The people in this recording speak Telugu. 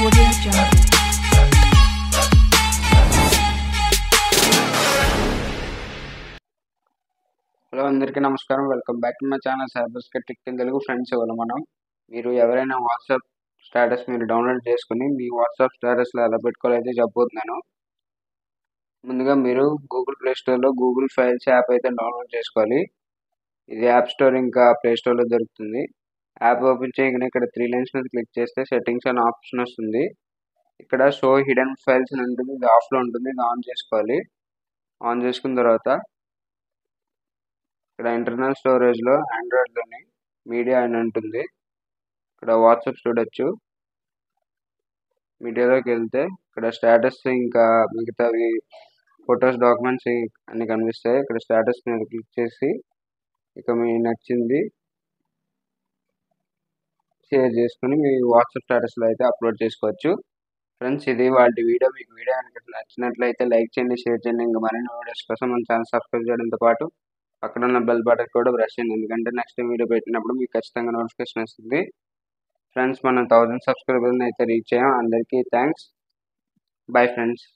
Audio Jungle. హలో అందరికీ నమస్కారం. Welcome back to my channel cyber skate tech in Telugu. Friends ఇవాళ మీరు ఎవరైనా వాట్సాప్ స్టేటస్ మీరు డౌన్లోడ్ చేసుకుని మీ వాట్సాప్ స్టేటస్లో ఎలా పెట్టుకోవాలైతే చెప్పబోతున్నాను. ముందుగా మీరు గూగుల్ ప్లే స్టోర్లో గూగుల్ ఫైల్స్ యాప్ అయితే డౌన్లోడ్ చేసుకోవాలి. ఇది యాప్ స్టోర్ ఇంకా ప్లే స్టోర్లో దొరుకుతుంది. యాప్ ఓపెన్ చేయగానే ఇక్కడ 3 లైన్స్ మీద క్లిక్ చేస్తే సెట్టింగ్స్ అనే ఆప్షన్ వస్తుంది. ఇక్కడ షో హిడెన్ ఫైల్స్ అని ఉంటుంది, ఇది ఆఫ్లో ఉంటుంది, ఇది ఆన్ చేసుకోవాలి. ఆన్ చేసుకున్న తర్వాత ఇక్కడ ఇంటర్నల్ స్టోరేజ్లో ఆండ్రాయిడ్లోని మీడియా అని ఉంటుంది. ఇక్కడ వాట్సాప్ చూడొచ్చు. మీడియాలోకి వెళ్తే ఇక్కడ స్టేటస్ ఇంకా మిగతావి ఫొటోస్, డాక్యుమెంట్స్ అన్ని కనిపిస్తాయి. ఇక్కడ స్టేటస్ మీద క్లిక్ చేసి ఇక మీకు నచ్చింది షేర్ చేసుకుని మీ వాట్సాప్ స్టేటస్లో అయితే అప్లోడ్ చేసుకోవచ్చు. ఫ్రెండ్స్, ఇది వాళ్ళ వీడియో. మీకు వీడియో కనుక నచ్చినట్లయితే లైక్ చేయండి, షేర్ చేయండి. ఇంకా మరిన్ని వీడియోస్ కోసం మన ఛానల్ సబ్స్క్రైబ్ చేయడంతో పాటు పక్కన ఉన్న బెల్ బటన్ కూడా ప్రెస్ చేయండి, ఎందుకంటే నెక్స్ట్ వీడియో పెట్టినప్పుడు మీకు ఖచ్చితంగా నోటిఫికేషన్ వస్తుంది. ఫ్రెండ్స్, మనం 1000 సబ్స్క్రైబర్ని అయితే రీచ్ అయ్యాం. అందరికీ థ్యాంక్స్. Bye friends.